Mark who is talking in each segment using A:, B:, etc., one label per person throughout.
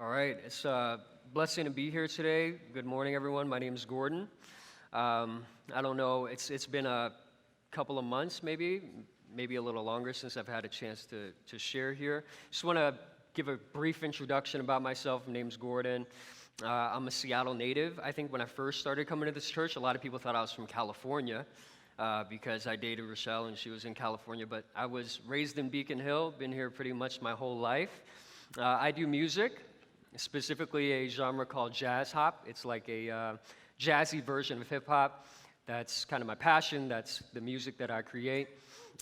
A: All right, it's a blessing to be here today. Good morning, everyone. My name is Gordon. I don't know, it's been a couple of months, maybe a little longer since I've had a chance to share here. Just want to give a brief introduction about myself. My name's Gordon. I'm a Seattle native. I think when I first started coming to this church, a lot of people thought I was from California because I dated Rochelle and she was in California. But I was raised in Beacon Hill, been here pretty much my whole life. I do music, specifically a genre called jazz hop. It's like a jazzy version of hip hop. That's kind of my passion. That's the music that I create.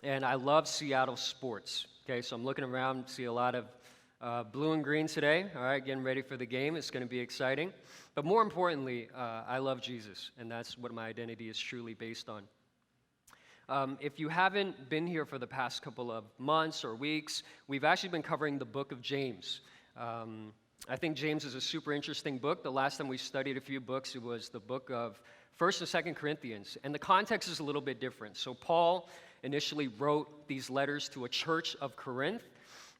A: And I love Seattle sports. Okay, so I'm looking around, see a lot of blue and green today. All right, getting ready for the game. It's going to be exciting. But more importantly, I love Jesus, and that's what my identity is truly based on. If you haven't been here for the past couple of months or weeks, we've actually been covering the book of James. I think James is a super interesting book. The last time we studied a few books, it was the book of 1st and 2nd Corinthians, and the context is a little bit different. So Paul initially wrote these letters to a church of Corinth,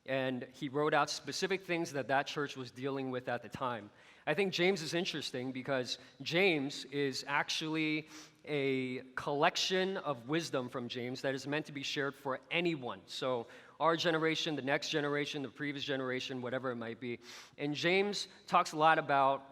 A: and he wrote out specific things that church was dealing with at the time. I think James is interesting because James is actually a collection of wisdom from James that is meant to be shared for anyone. So our generation, the next generation, the previous generation, whatever it might be. And James talks a lot about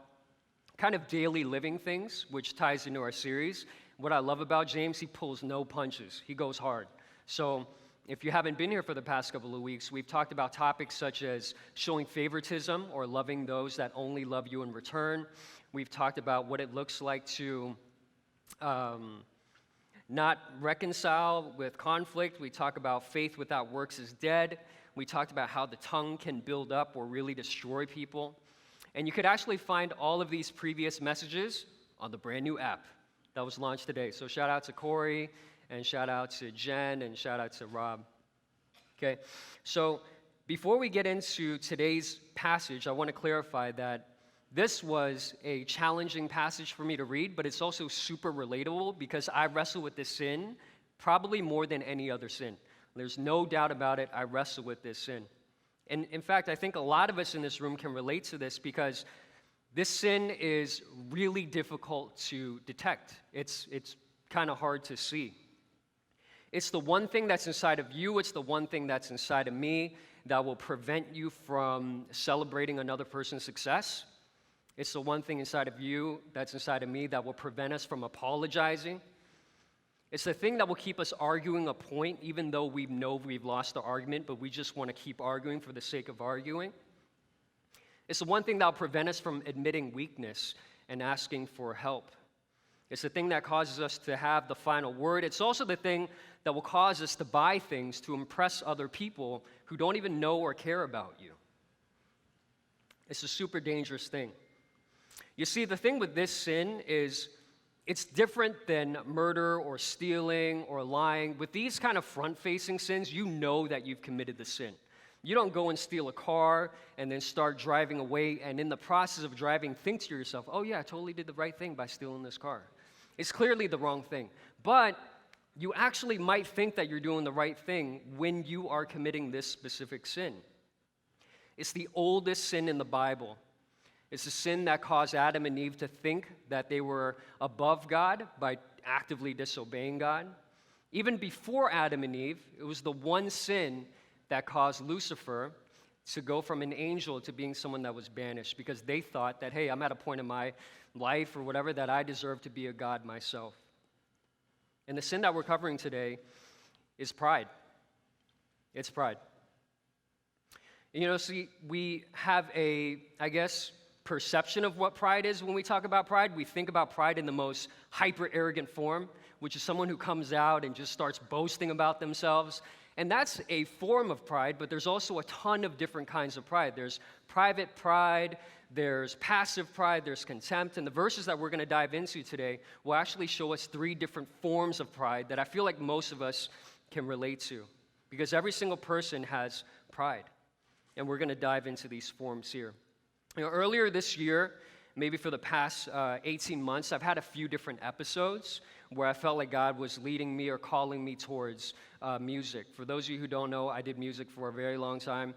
A: kind of daily living things, which ties into our series. What I love about James, he pulls no punches. He goes hard. So if you haven't been here for the past couple of weeks, we've talked about topics such as showing favoritism or loving those that only love you in return. We've talked about what it looks like to not reconcile with conflict. We talk about faith without works is dead. We talked about how the tongue can build up or really destroy people. And you could actually find all of these previous messages on the brand new app that was launched today. So shout out to Corey, and shout out to Jen, and shout out to Rob. Okay, so before we get into today's passage, I want to clarify that this was a challenging passage for me to read, but it's also super relatable because I wrestle with this sin probably more than any other sin. There's no doubt about it, I wrestle with this sin. And in fact, I think a lot of us in this room can relate to this because this sin is really difficult to detect. It's kind of hard to see. It's the one thing that's inside of you, it's the one thing that's inside of me that will prevent you from celebrating another person's success. It's the one thing inside of you that's inside of me that will prevent us from apologizing. It's the thing that will keep us arguing a point even though we know we've lost the argument, but we just want to keep arguing for the sake of arguing. It's the one thing that will prevent us from admitting weakness and asking for help. It's the thing that causes us to have the final word. It's also the thing that will cause us to buy things to impress other people who don't even know or care about you. It's a super dangerous thing. You see, the thing with this sin is it's different than murder or stealing or lying. With these kind of front-facing sins, you know that you've committed the sin. You don't go and steal a car and then start driving away and in the process of driving think to yourself, oh yeah, I totally did the right thing by stealing this car. It's clearly the wrong thing. But you actually might think that you're doing the right thing when you are committing this specific sin. It's the oldest sin in the Bible. It's a sin that caused Adam and Eve to think that they were above God by actively disobeying God. Even before Adam and Eve, it was the one sin that caused Lucifer to go from an angel to being someone that was banished because they thought that, hey, I'm at a point in my life or whatever that I deserve to be a god myself. And the sin that we're covering today is pride. It's pride. You know, see, we have a, perception of what pride is when we talk about pride. We think about pride in the most hyper-arrogant form, which is someone who comes out and just starts boasting about themselves. And that's a form of pride, but there's also a ton of different kinds of pride. There's private pride, there's passive pride, there's contempt. And the verses that we're going to dive into today will actually show us 3 different forms of pride that I feel like most of us can relate to. Because every single person has pride. And we're going to dive into these forms here. You know, earlier this year, maybe for the past 18 months, I've had a few different episodes where I felt like God was leading me or calling me towards music. For those of you who don't know, I did music for a very long time.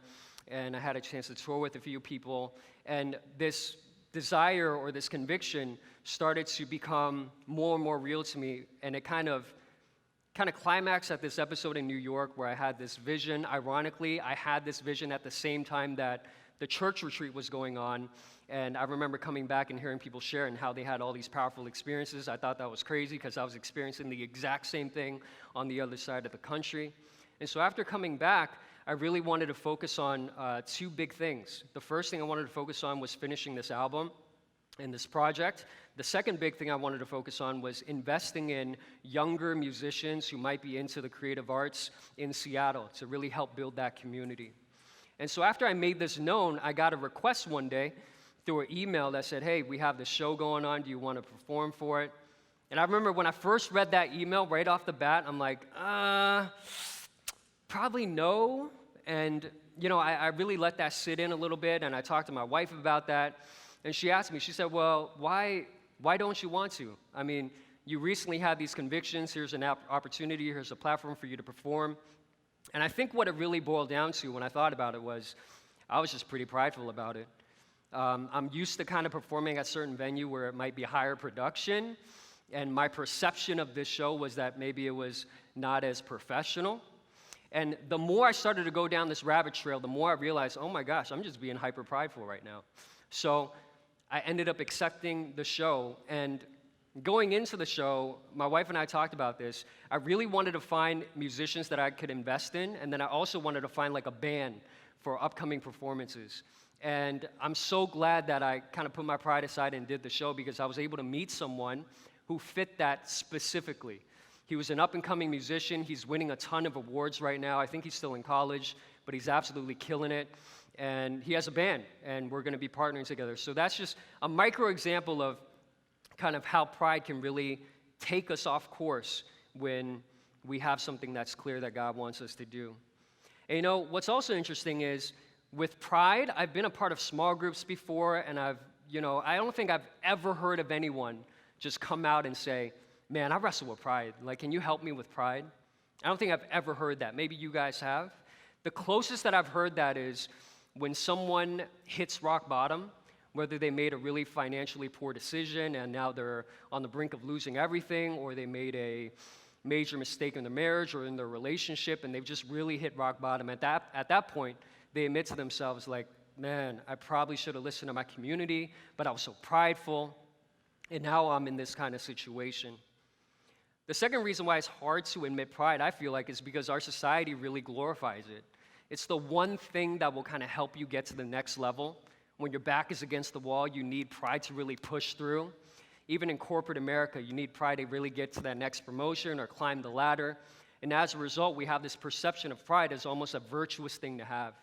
A: and I had a chance to tour with a few people, and this desire or this conviction started to become more and more real to me, and it kind of climaxed at this episode in New York where I had this vision. Ironically, I had this vision at the same time that the church retreat was going on, and I remember coming back and hearing people share and how they had all these powerful experiences. I thought that was crazy because I was experiencing the exact same thing on the other side of the country. And so after coming back, I really wanted to focus on two big things. The first thing I wanted to focus on was finishing this album and this project. The second big thing I wanted to focus on was investing in younger musicians who might be into the creative arts in Seattle to really help build that community. And so after I made this known, I got a request one day through an email that said, hey, we have this show going on. Do you want to perform for it? And I remember when I first read that email right off the bat, I'm like, probably no. And, I really let that sit in a little bit, and I talked to my wife about that. And she asked me, she said, well, why don't you want to? I mean, you recently had these convictions. Here's an opportunity. Here's a platform for you to perform. And I think what it really boiled down to when I thought about it was I was just pretty prideful about it. I'm used to kind of performing at a certain venue where it might be higher production, and my perception of this show was that maybe it was not as professional. And the more I started to go down this rabbit trail, the more I realized, oh my gosh, I'm just being hyper prideful right now. So I ended up accepting the show, and going into the show, my wife and I talked about this. I really wanted to find musicians that I could invest in, and then I also wanted to find like a band for upcoming performances. And I'm so glad that I kind of put my pride aside and did the show, because I was able to meet someone who fit that specifically. He was an up-and-coming musician. He's winning a ton of awards right now. I think he's still in college, but he's absolutely killing it. And he has a band, and we're going to be partnering together. So that's just a micro example of kind of how pride can really take us off course when we have something that's clear that God wants us to do. And what's also interesting is with pride, I've been a part of small groups before, and I don't think I've ever heard of anyone just come out and say, man, I wrestle with pride. Like, can you help me with pride? I don't think I've ever heard that. Maybe you guys have. The closest that I've heard that is when someone hits rock bottom, whether they made a really financially poor decision and now they're on the brink of losing everything, or they made a major mistake in their marriage or in their relationship, and they've just really hit rock bottom. At that point, they admit to themselves, like, man, I probably should have listened to my community, but I was so prideful, and now I'm in this kind of situation. The second reason why it's hard to admit pride, I feel like, is because our society really glorifies it. It's the one thing that will kind of help you get to the next level. When your back is against the wall, you need pride to really push through. Even in corporate America, you need pride to really get to that next promotion or climb the ladder. And as a result, we have this perception of pride as almost a virtuous thing to have.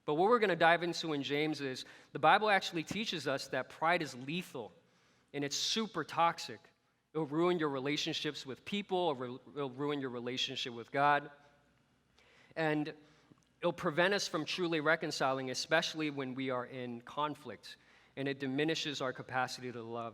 A: But what we're going to dive into in James is the Bible actually teaches us that pride is lethal, and it's super toxic. It'll ruin your relationships with people, or it'll ruin your relationship with God. And it'll prevent us from truly reconciling, especially when we are in conflict, and it diminishes our capacity to love.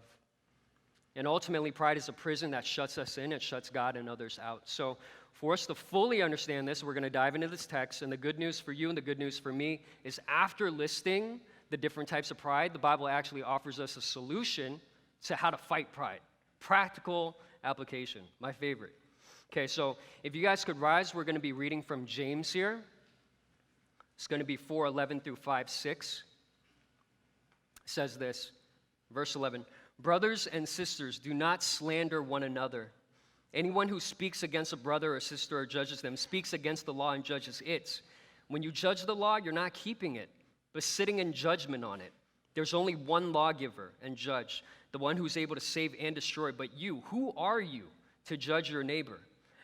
A: And ultimately, pride is a prison that shuts us in, it shuts God and others out. So for us to fully understand this, we're going to dive into this text, and the good news for you and the good news for me is after listing the different types of pride, the Bible actually offers us a solution to how to fight pride. Practical application, my favorite. Okay, so if you guys could rise, we're going to be reading from James here. It's going to be 4:11 through 5:6. It says this, verse 11, "Brothers and sisters, do not slander one another. Anyone who speaks against a brother or sister or judges them speaks against the law and judges it. When you judge the law, you're not keeping it, but sitting in judgment on it. There's only one lawgiver and judge, the one who's able to save and destroy. But you, who are you to judge your neighbor?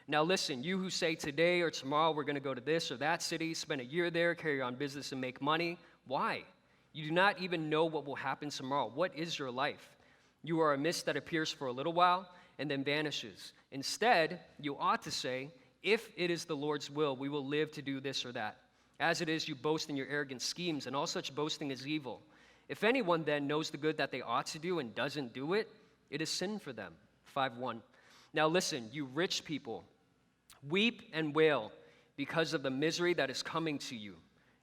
A: Now listen, you who say today or tomorrow we're going to go to this or that city, spend a year there, carry on business and make money. Why? You do not even know what will happen tomorrow. What is your life? You are a mist that appears for a little while and then vanishes. Instead, you ought to say, if it is the Lord's will, we will live to do this or that. As it is, you boast in your arrogant schemes, and all such boasting is evil. If anyone then knows the good that they ought to do and doesn't do it, it is sin for them." 5:1. "Now listen, you rich people, weep and wail because of the misery that is coming to you.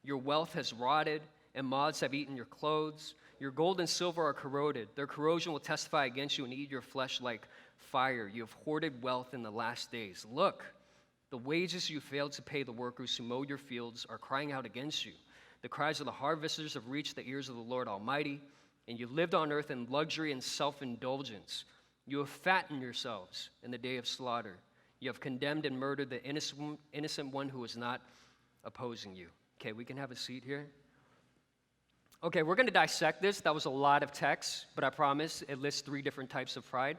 A: Your wealth has rotted, and moths have eaten your clothes. Your gold and silver are corroded. Their corrosion will testify against you and eat your flesh like fire. You have hoarded wealth in the last days. Look, the wages you failed to pay the workers who mow your fields are crying out against you. The cries of the harvesters have reached the ears of the Lord Almighty, and you lived on earth in luxury and self-indulgence. You have fattened yourselves in the day of slaughter. You have condemned and murdered the innocent one who is not opposing you. Okay, we can have a seat here. Okay, we're going to dissect this. That was a lot of text, but I promise it lists 3 different types of pride.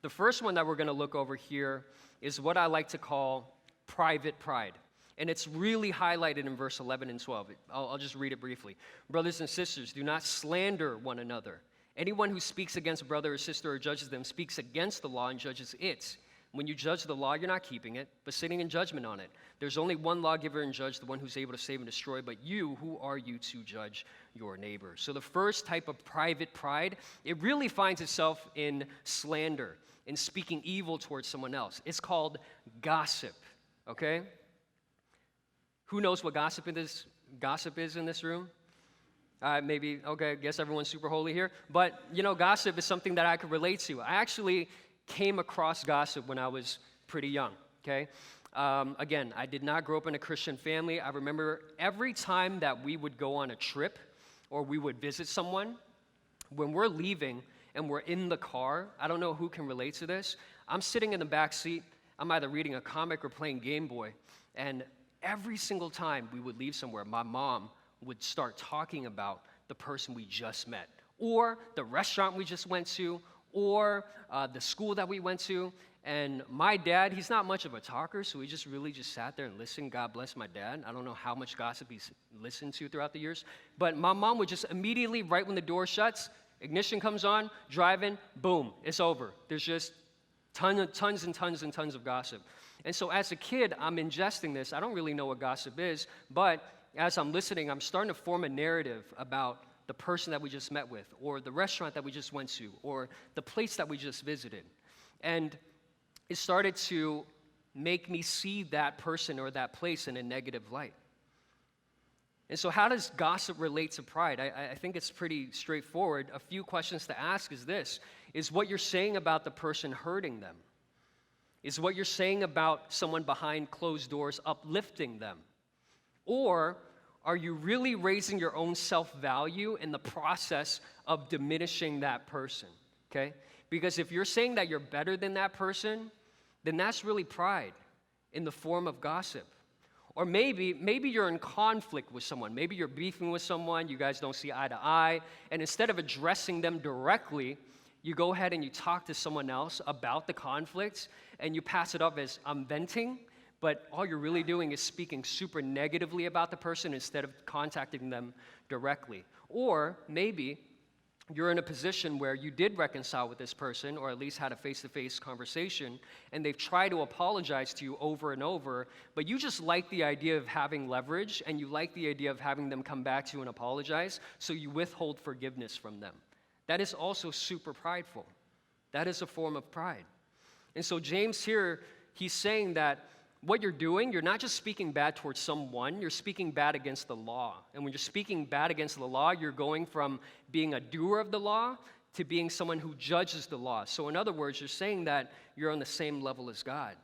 A: The first one that we're going to look over here is what I like to call private pride. And it's really highlighted in verse 11 and 12. I'll just read it briefly. Brothers and sisters, do not slander one another. Anyone who speaks against a brother or sister or judges them speaks against the law and judges it. When you judge the law, you're not keeping it, but sitting in judgment on it. There's only one lawgiver and judge, the one who's able to save and destroy, but you, who are you to judge your neighbor? So the first type of private pride, it really finds itself in slander, in speaking evil towards someone else. It's called gossip, okay? Who knows what gossip is in this room? Maybe, okay, I guess everyone's super holy here. But, gossip is something that I could relate to. I actually came across gossip when I was pretty young, okay? Again, I did not grow up in a Christian family. I remember every time that we would go on a trip or we would visit someone, when we're leaving and we're in the car, I don't know who can relate to this, I'm sitting in the back seat, I'm either reading a comic or playing Game Boy, and every single time we would leave somewhere, my mom would start talking about the person we just met, or the restaurant we just went to, or the school that we went to. And my dad, he's not much of a talker, so he just really sat there and listened. God bless my dad. I don't know how much gossip he's listened to throughout the years. But my mom would just immediately, right when the door shuts, ignition comes on, driving, boom, it's over. There's just tons and tons of gossip. And so as a kid, I'm ingesting this. I don't really know what gossip is, but as I'm listening, I'm starting to form a narrative about the person that we just met with, or the restaurant that we just went to, or the place that we just visited. And it started to make me see that person or that place in a negative light. And so how does gossip relate to pride? I think it's pretty straightforward. A few questions to ask is this: is what you're saying about the person hurting them? Is what you're saying about someone behind closed doors uplifting them? Or are you really raising your own self-value in the process of diminishing that person, okay? Because if you're saying that you're better than that person, then that's really pride in the form of gossip. Or maybe you're in conflict with someone. Maybe you're beefing with someone, you guys don't see eye to eye, and instead of addressing them directly, you go ahead and you talk to someone else about the conflict, and you pass it off as, I'm venting, but all you're really doing is speaking super negatively about the person instead of contacting them directly. Or maybe you're in a position where you did reconcile with this person, or at least had a face-to-face conversation, and they've tried to apologize to you over and over, but you just like the idea of having leverage, and you like the idea of having them come back to you and apologize, so you withhold forgiveness from them. That is also super prideful. That is a form of pride. And so James here, he's saying that what you're doing, you're not just speaking bad towards someone, you're speaking bad against the law. And when you're speaking bad against the law, you're going from being a doer of the law to being someone who judges the law. So in other words, you're saying that you're on the same level as God.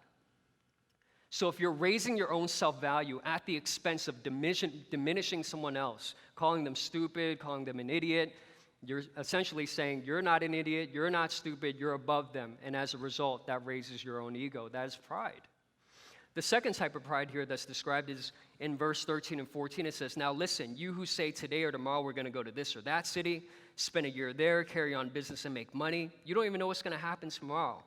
A: So if you're raising your own self-value at the expense of diminishing someone else, calling them stupid, calling them an idiot, you're essentially saying you're not an idiot, you're not stupid, you're above them. And as a result, that raises your own ego. That is pride. The second type of pride here that's described is in verse 13 and 14. It says, now listen, you who say today or tomorrow we're going to go to this or that city, spend a year there, carry on business and make money. You don't even know what's going to happen tomorrow.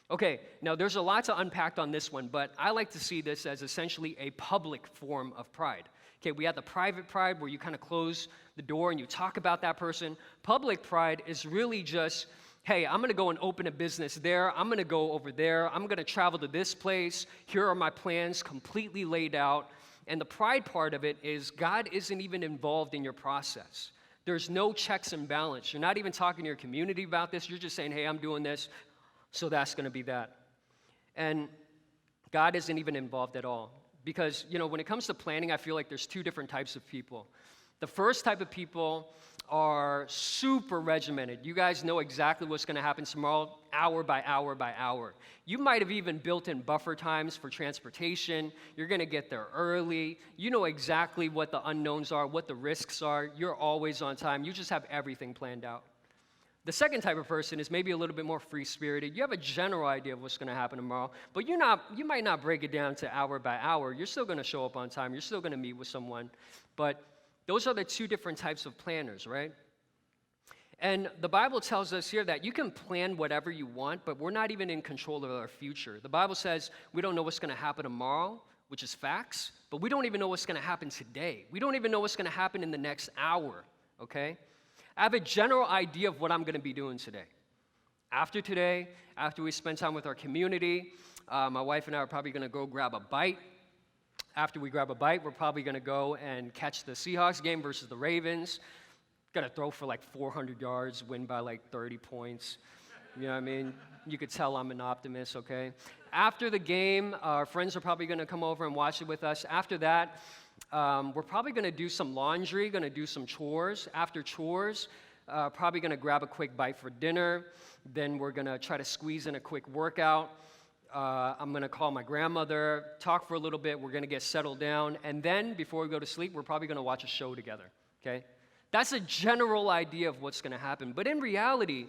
A: Okay, now there's a lot to unpack on this one, but I like to see this as essentially a public form of pride. Okay, we have the private pride where you kind of close the door and you talk about that person. Public pride is really just, hey, I'm going to go and open a business there. I'm going to go over there. I'm going to travel to this place. Here are my plans completely laid out. And the pride part of it is God isn't even involved in your process. There's no checks and balance. You're not even talking to your community about this. You're just saying, hey, I'm doing this, so that's going to be that. And God isn't even involved at all. Because, when it comes to planning, I feel like there's two different types of people. The first type of people are super regimented. You guys know exactly what's going to happen tomorrow, hour by hour by hour. You might have even built in buffer times for transportation. You're going to get there early. You know exactly what the unknowns are, what the risks are. You're always on time. You just have everything planned out. The second type of person is maybe a little bit more free-spirited. You have a general idea of what's going to happen tomorrow, but you might not break it down to hour by hour. You're still going to show up on time. You're still going to meet with someone. But those are the two different types of planners, right? And the Bible tells us here that you can plan whatever you want, but we're not even in control of our future. The Bible says we don't know what's going to happen tomorrow, which is facts, but we don't even know what's going to happen today. We don't even know what's going to happen in the next hour, okay? I have a general idea of what I'm going to be doing today. After today, after we spend time with our community, my wife and I are probably going to go grab a bite. After we grab a bite, we're probably going to go and catch the Seahawks game versus the Ravens. Going to throw for like 400 yards, win by like 30 points. You know what I mean? You could tell I'm an optimist, okay? After the game, our friends are probably going to come over and watch it with us. After that, we're probably going to do some laundry, going to do some chores. After chores, probably going to grab a quick bite for dinner. Then we're going to try to squeeze in a quick workout. I'm going to call my grandmother, talk for a little bit. We're going to get settled down. And then, before we go to sleep, we're probably going to watch a show together, okay? That's a general idea of what's going to happen. But in reality,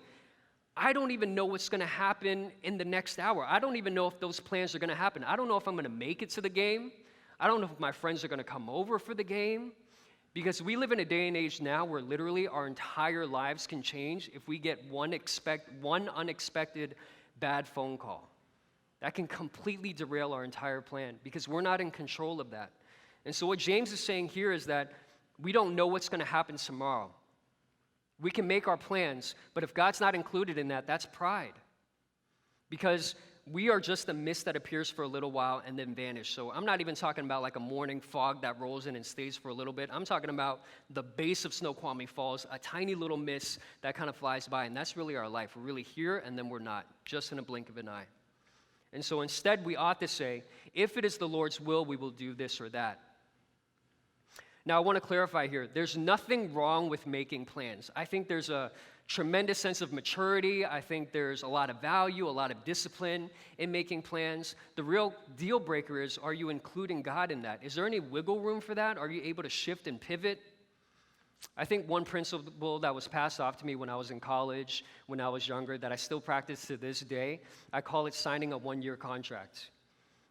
A: I don't even know what's going to happen in the next hour. I don't even know if those plans are going to happen. I don't know if I'm going to make it to the game. I don't know if my friends are going to come over for the game. Because we live in a day and age now where literally our entire lives can change if we get one unexpected bad phone call. That can completely derail our entire plan because we're not in control of that. And so what James is saying here is that we don't know what's going to happen tomorrow. We can make our plans, but if God's not included in that, that's pride. Because we are just a mist that appears for a little while and then vanish. So I'm not even talking about like a morning fog that rolls in and stays for a little bit. I'm talking about the base of Snoqualmie Falls, a tiny little mist that kind of flies by, and that's really our life. We're really here, and then we're not, just in a blink of an eye. And so instead, we ought to say, if it is the Lord's will, we will do this or that. Now, I want to clarify here, there's nothing wrong with making plans. I think there's a tremendous sense of maturity. I think there's a lot of value, a lot of discipline in making plans. The real deal breaker is, are you including God in that? Is there any wiggle room for that? Are you able to shift and pivot? I think one principle that was passed off to me when I was in college, when I was younger, that I still practice to this day, I call it signing a one-year contract.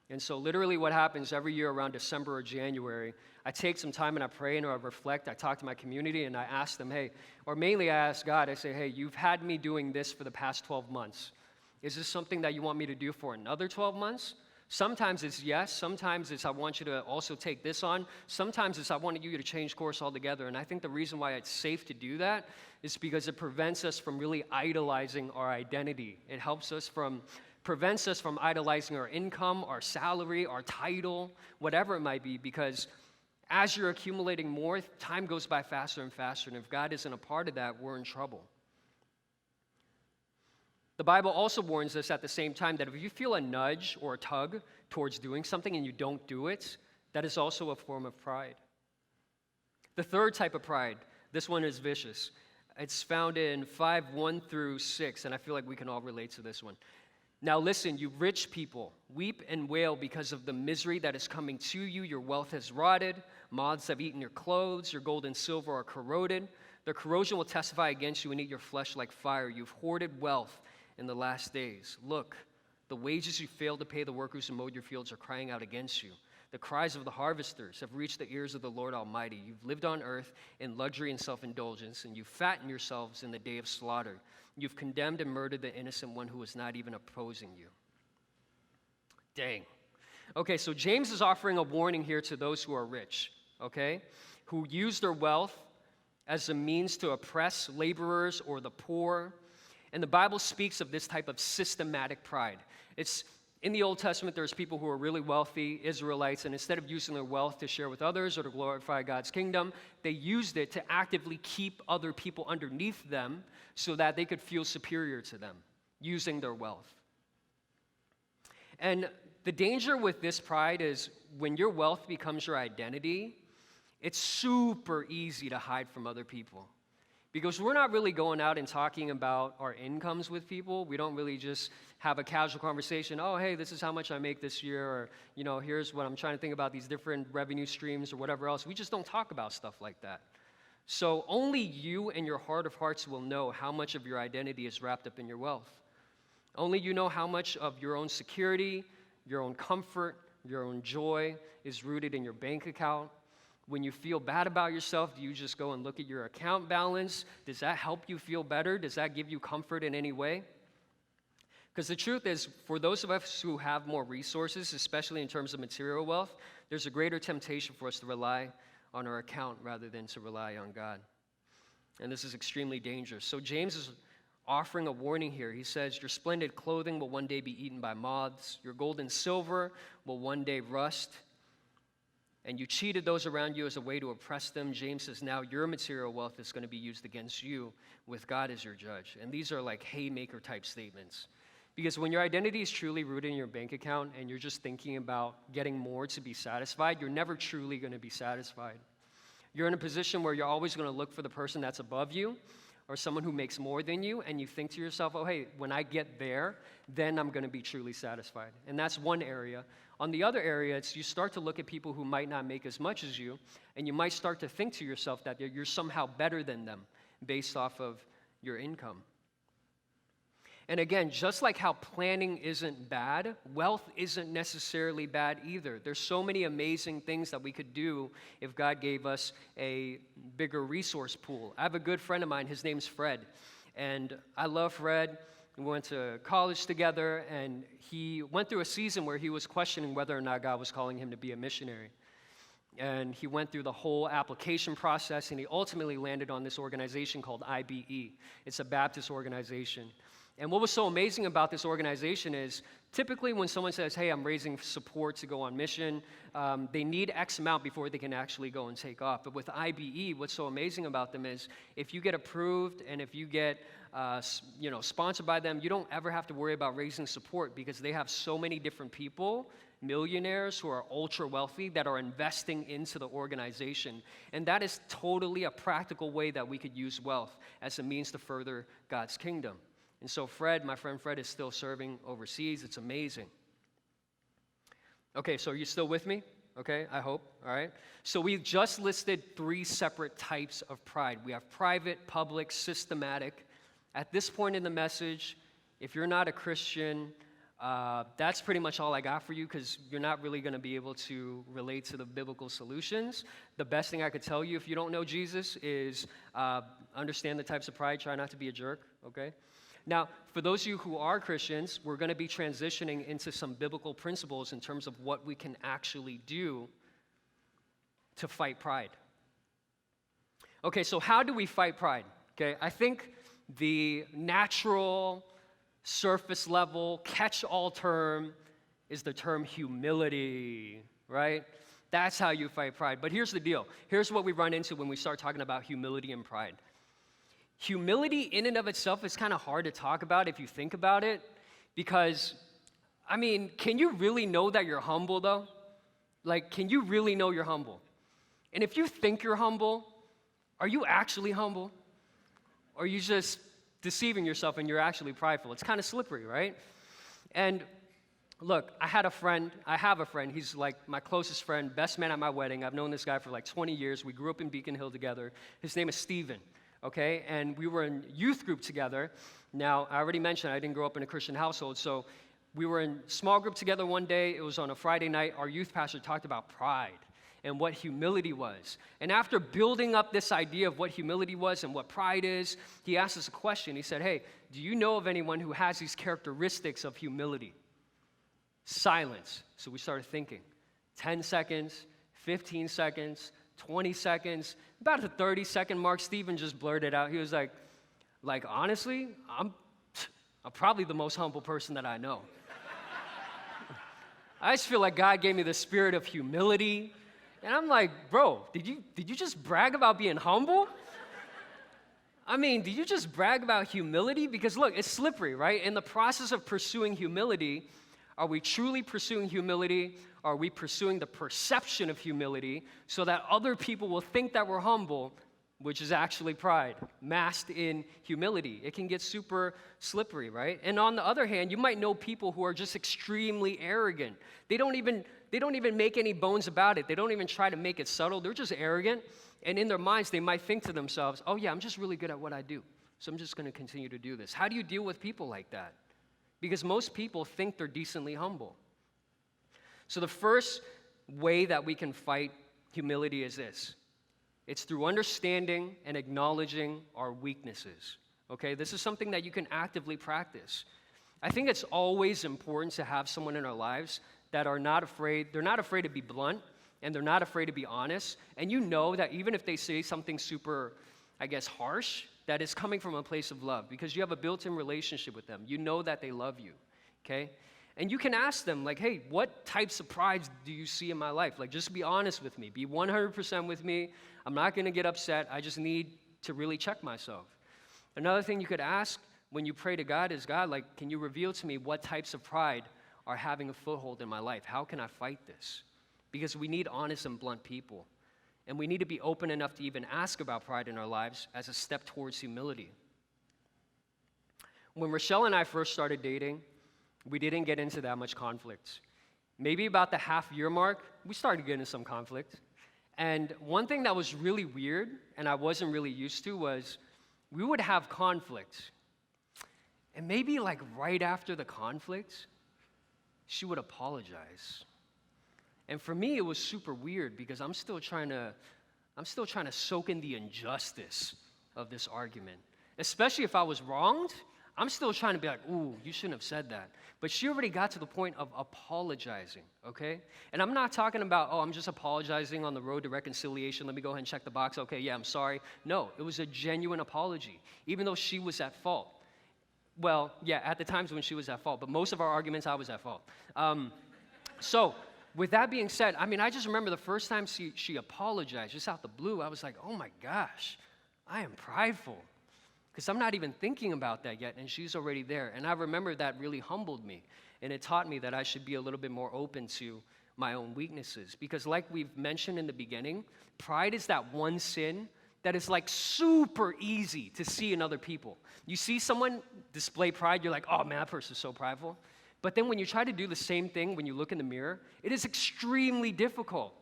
A: And so literally what happens every year around December or January, I take some time and I pray and I reflect. I talk to my community and I ask them, hey, or mainly I ask God, I say, hey, you've had me doing this for the past 12 months. Is this something that you want me to do for another 12 months? Sometimes it's yes. Sometimes it's I want you to also take this on. Sometimes it's I want you to change course altogether. And I think the reason why it's safe to do that is because it prevents us from really idolizing our identity. It prevents us from idolizing our income, our salary, our title, whatever it might be, because as you're accumulating more, time goes by faster and faster, and if God isn't a part of that, we're in trouble. The Bible also warns us at the same time that if you feel a nudge or a tug towards doing something and you don't do it, that is also a form of pride. The third type of pride, this one is vicious. It's found in 5:1-6, and I feel like we can all relate to this one. Now listen, you rich people, weep and wail because of the misery that is coming to you. Your wealth has rotted. Moths have eaten your clothes. Your gold and silver are corroded. Their corrosion will testify against you and eat your flesh like fire. You've hoarded wealth in the last days. Look, the wages you failed to pay the workers who mowed your fields are crying out against you. The cries of the harvesters have reached the ears of the Lord Almighty. You've lived on earth in luxury and self-indulgence, and you fatten yourselves in the day of slaughter. You've condemned and murdered the innocent one who was not even opposing you. Dang. Okay, so James is offering a warning here to those who are rich, okay, who use their wealth as a means to oppress laborers or the poor. And the Bible speaks of this type of systematic pride. It's in the Old Testament, there's people who are really wealthy, Israelites, and instead of using their wealth to share with others or to glorify God's kingdom, they used it to actively keep other people underneath them so that they could feel superior to them, using their wealth. And the danger with this pride is when your wealth becomes your identity, it's super easy to hide from other people. Because we're not really going out and talking about our incomes with people. We don't really just have a casual conversation. Oh, hey, this is how much I make this year. Or, here's what I'm trying to think about, these different revenue streams or whatever else. We just don't talk about stuff like that. So only you and your heart of hearts will know how much of your identity is wrapped up in your wealth. Only you know how much of your own security, your own comfort, your own joy is rooted in your bank account. When you feel bad about yourself, do you just go and look at your account balance? Does that help you feel better? Does that give you comfort in any way? Because the truth is, for those of us who have more resources, especially in terms of material wealth, there's a greater temptation for us to rely on our account rather than to rely on God. And this is extremely dangerous. So James is offering a warning here. He says, your splendid clothing will one day be eaten by moths. Your gold and silver will one day rust. And you cheated those around you as a way to oppress them. James says now your material wealth is going to be used against you with God as your judge. And these are like haymaker type statements. Because when your identity is truly rooted in your bank account and you're just thinking about getting more to be satisfied, you're never truly going to be satisfied. You're in a position where you're always going to look for the person that's above you or someone who makes more than you, and you think to yourself, oh, hey, when I get there, then I'm going to be truly satisfied. And that's one area. On the other area, it's you start to look at people who might not make as much as you, and you might start to think to yourself that you're somehow better than them based off of your income. And again, just like how planning isn't bad, wealth isn't necessarily bad either. There's so many amazing things that we could do if God gave us a bigger resource pool. I have a good friend of mine, his name's Fred, and I love Fred. We went to college together, and he went through a season where he was questioning whether or not God was calling him to be a missionary. And he went through the whole application process, and he ultimately landed on this organization called IBE. It's a Baptist organization. And what was so amazing about this organization is typically when someone says, hey, I'm raising support to go on mission, they need X amount before they can actually go and take off. But with IBE, what's so amazing about them is if you get approved and if you get sponsored by them, you don't ever have to worry about raising support because they have so many different people, millionaires who are ultra wealthy that are investing into the organization. And that is totally a practical way that we could use wealth as a means to further God's kingdom. And so Fred, my friend Fred, is still serving overseas. It's amazing. Okay, so are you still with me? Okay, I hope. All right. So we've just listed 3 separate types of pride. We have private, public, systematic. At this point in the message, if you're not a Christian, that's pretty much all I got for you because you're not really going to be able to relate to the biblical solutions. The best thing I could tell you if you don't know Jesus is understand the types of pride, try not to be a jerk, okay? Now, for those of you who are Christians, we're going to be transitioning into some biblical principles in terms of what we can actually do to fight pride. Okay, so how do we fight pride? Okay, I think the natural, surface level, catch-all term is the term humility, right? That's how you fight pride. But here's the deal. Here's what we run into when we start talking about humility and pride. Humility in and of itself is kind of hard to talk about if you think about it because, can you really know that you're humble though? Like, can you really know you're humble? And if you think you're humble, are you actually humble? Or are you just deceiving yourself and you're actually prideful? It's kind of slippery, right? And look, I have a friend, he's like my closest friend, best man at my wedding. I've known this guy for like 20 years. We grew up in Beacon Hill together. His name is Steven. Okay, and we were in youth group together. Now, I already mentioned I didn't grow up in a Christian household, so we were in small group together one day. It was on a Friday night. Our youth pastor talked about pride and what humility was. And after building up this idea of what humility was and what pride is, he asked us a question. He said, hey, do you know of anyone who has these characteristics of humility? Silence. So we started thinking. 10 seconds, 15 seconds, 20 seconds, about the 30-second mark, Stephen just blurted out. He was like, honestly, I'm probably the most humble person that I know. I just feel like God gave me the spirit of humility. And I'm like, bro, did you just brag about being humble? Did you just brag about humility? Because look, it's slippery, right? In the process of pursuing humility, Are we truly pursuing humility? Or are we pursuing the perception of humility so that other people will think that we're humble, which is actually pride, masked in humility? It can get super slippery, right? And on the other hand, you might know people who are just extremely arrogant. They don't even make any bones about it. They don't even try to make it subtle. They're just arrogant. And in their minds, they might think to themselves, oh yeah, I'm just really good at what I do, so I'm just going to continue to do this. How do you deal with people like that? Because most people think they're decently humble. So the first way that we can fight humility is this. It's through understanding and acknowledging our weaknesses. Okay, this is something that you can actively practice. I think it's always important to have someone in our lives that are not afraid. They're not afraid to be blunt, and they're not afraid to be honest. And you know that even if they say something super, harsh, that is coming from a place of love because you have a built-in relationship with them. You know that they love you, okay? And you can ask them, like, hey, what types of pride do you see in my life? Like, just be honest with me. Be 100% with me. I'm not going to get upset. I just need to really check myself. Another thing you could ask when you pray to God is, God, like, can you reveal to me what types of pride are having a foothold in my life? How can I fight this? Because we need honest and blunt people. And we need to be open enough to even ask about pride in our lives as a step towards humility. When Rochelle and I first started dating, we didn't get into that much conflict. Maybe about the half-year mark, we started getting some conflict. And one thing that was really weird, and I wasn't really used to, was we would have conflict. And maybe like right after the conflict, she would apologize. And for me, it was super weird because I'm still trying to soak in the injustice of this argument. Especially if I was wronged, I'm still trying to be like, ooh, you shouldn't have said that. But she already got to the point of apologizing, okay? And I'm not talking about, oh, I'm just apologizing on the road to reconciliation. Let me go ahead and check the box. Okay, yeah, I'm sorry. No, it was a genuine apology, even though she was at fault. Well, yeah, at the times when she was at fault, but most of our arguments, I was at fault. So, with that being said, I just remember the first time she apologized, just out the blue, I was like, oh my gosh, I am prideful. Because I'm not even thinking about that yet, and she's already there. And I remember that really humbled me, and it taught me that I should be a little bit more open to my own weaknesses. Because like we've mentioned in the beginning, pride is that one sin that is like super easy to see in other people. You see someone display pride, you're like, oh man, that person's so prideful. But then when you try to do the same thing when you look in the mirror, it is extremely difficult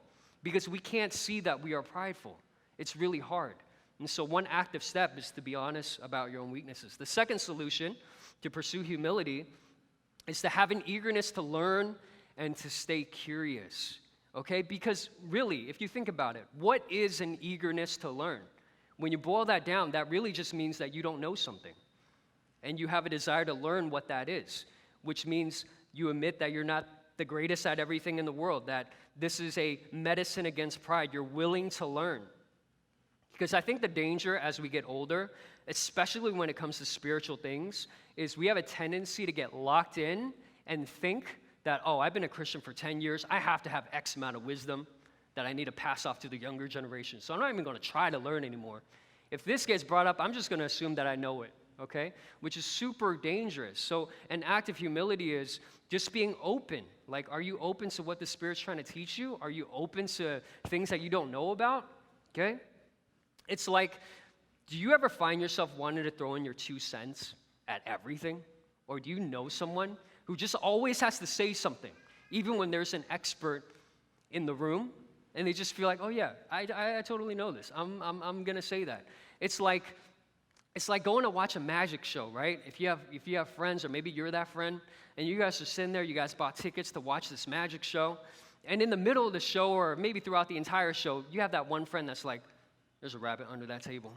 A: because we can't see that we are prideful. It's really hard. And so one active step is to be honest about your own weaknesses. The second solution to pursue humility is to have an eagerness to learn and to stay curious, okay? Because really, if you think about it, what is an eagerness to learn? When you boil that down, that really just means that you don't know something. And you have a desire to learn what that is, which means you admit that you're not the greatest at everything in the world, that this is a medicine against pride. You're willing to learn. Because I think the danger as we get older, especially when it comes to spiritual things, is we have a tendency to get locked in and think that, oh, I've been a Christian for 10 years. I have to have X amount of wisdom that I need to pass off to the younger generation. So I'm not even going to try to learn anymore. If this gets brought up, I'm just going to assume that I know it, okay? Which is super dangerous. So an act of humility is just being open. Like, are you open to what the Spirit's trying to teach you? Are you open to things that you don't know about, okay? It's like, do you ever find yourself wanting to throw in your 2 cents at everything? Or do you know someone who just always has to say something, even when there's an expert in the room, and they just feel like, oh yeah, I totally know this. I'm gonna say that. It's like going to watch a magic show, right? If you have friends, or maybe you're that friend, and you guys are sitting there, you guys bought tickets to watch this magic show, and in the middle of the show, or maybe throughout the entire show, you have that one friend that's like, there's a rabbit under that table.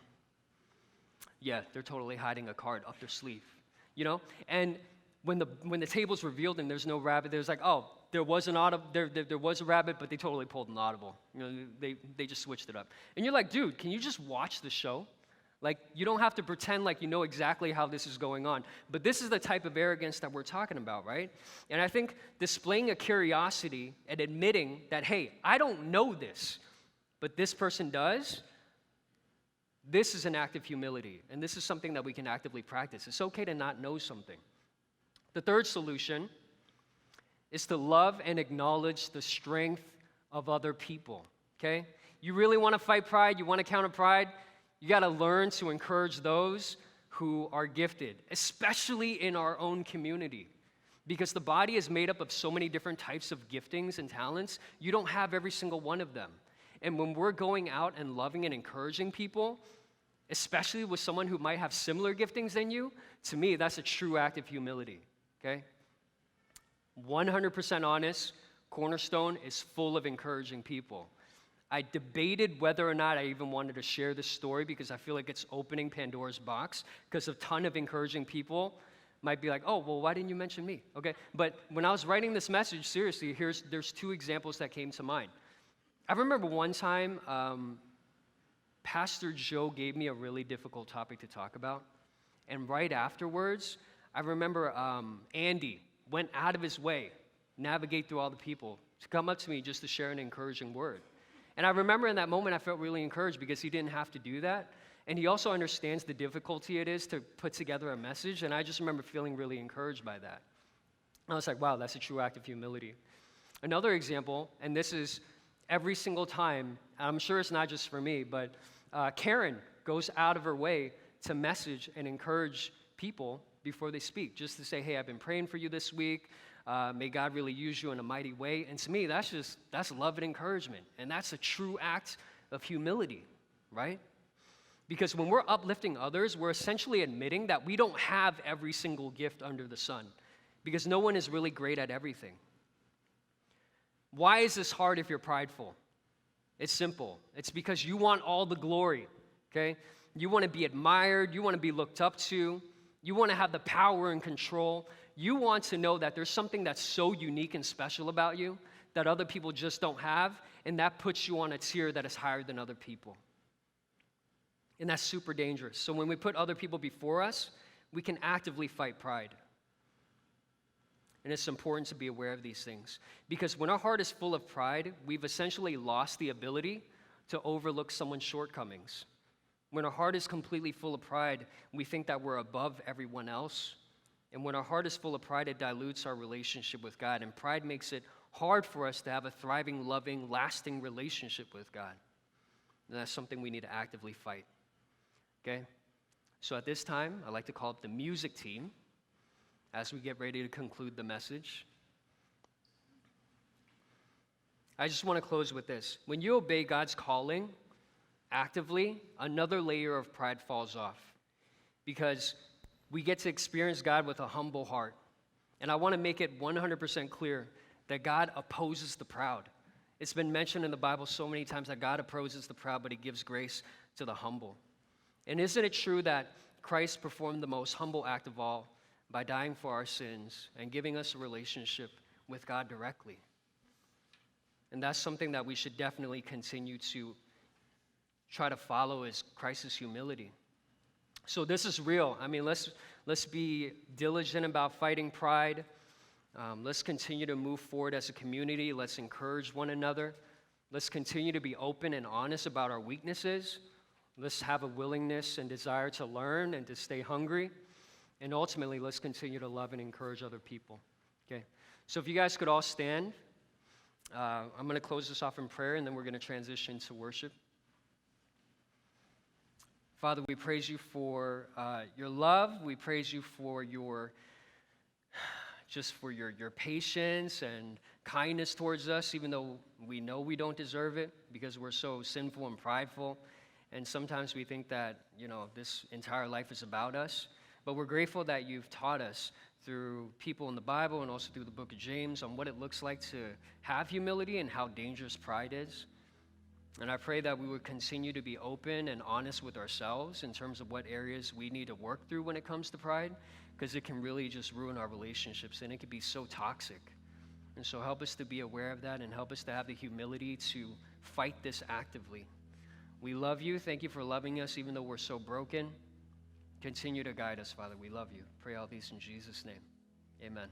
A: Yeah, they're totally hiding a card up their sleeve, you know? And when the table's revealed and there's no rabbit, there's like, oh, there was a rabbit, but they totally pulled an audible. You know, they just switched it up. And you're like, dude, can you just watch the show? Like, you don't have to pretend like you know exactly how this is going on. But this is the type of arrogance that we're talking about, right? And I think displaying a curiosity and admitting that, hey, I don't know this, but this person does, this is an act of humility, and this is something that we can actively practice. It's okay to not know something. The third solution is to love and acknowledge the strength of other people, okay? You really want to fight pride, you want to counter pride, you got to learn to encourage those who are gifted, especially in our own community. Because the body is made up of so many different types of giftings and talents, you don't have every single one of them. And when we're going out and loving and encouraging people, especially with someone who might have similar giftings than you, to me, that's a true act of humility, okay? 100% honest, Cornerstone is full of encouraging people. I debated whether or not I even wanted to share this story because I feel like it's opening Pandora's box, because a ton of encouraging people might be like, oh, well, why didn't you mention me? Okay, but when I was writing this message, seriously, there's two examples that came to mind. I remember one time, Pastor Joe gave me a really difficult topic to talk about, and right afterwards, I remember Andy went out of his way, navigate through all the people, to come up to me just to share an encouraging word. And I remember in that moment, I felt really encouraged because he didn't have to do that. And he also understands the difficulty it is to put together a message, and I just remember feeling really encouraged by that. I was like, wow, that's a true act of humility. Another example, and this is every single time, I'm sure it's not just for me, but Karen goes out of her way to message and encourage people before they speak, just to say, hey, I've been praying for you this week. May God really use you in a mighty way. And to me, that's love and encouragement, and that's a true act of humility, right? Because when we're uplifting others, we're essentially admitting that we don't have every single gift under the sun, because no one is really great at everything. Why is this hard if you're prideful? It's simple. It's because you want all the glory, okay? You want to be admired. You want to be looked up to. You want to have the power and control. You want to know that there's something that's so unique and special about you that other people just don't have, and that puts you on a tier that is higher than other people. And that's super dangerous. So when we put other people before us, we can actively fight pride. And it's important to be aware of these things. Because when our heart is full of pride, we've essentially lost the ability to overlook someone's shortcomings. When our heart is completely full of pride, we think that we're above everyone else. And when our heart is full of pride, it dilutes our relationship with God. And pride makes it hard for us to have a thriving, loving, lasting relationship with God. And that's something we need to actively fight. Okay? So at this time, I'd like to call up the music team as we get ready to conclude the message. I just want to close with this. When you obey God's calling actively, another layer of pride falls off, because we get to experience God with a humble heart. And I want to make it 100% clear that God opposes the proud. It's been mentioned in the Bible so many times that God opposes the proud, but he gives grace to the humble. And isn't it true that Christ performed the most humble act of all by dying for our sins and giving us a relationship with God directly? And that's something that we should definitely continue to try to follow, is Christ's humility. So this is real. I mean, let's be diligent about fighting pride. Let's continue to move forward as a community. Let's encourage one another. Let's continue to be open and honest about our weaknesses. Let's have a willingness and desire to learn and to stay hungry. And ultimately, let's continue to love and encourage other people. Okay? So if you guys could all stand, I'm going to close this off in prayer, and then we're going to transition to worship. Father, we praise you for your love. We praise you for your patience and kindness towards us, even though we know we don't deserve it because we're so sinful and prideful. And sometimes we think that, this entire life is about us. But we're grateful that you've taught us through people in the Bible and also through the book of James on what it looks like to have humility and how dangerous pride is. And I pray that we would continue to be open and honest with ourselves in terms of what areas we need to work through when it comes to pride, because it can really just ruin our relationships and it can be so toxic. And so help us to be aware of that and help us to have the humility to fight this actively. We love you. Thank you for loving us even though we're so broken. Continue to guide us, Father. We love you. Pray all these in Jesus' name. Amen.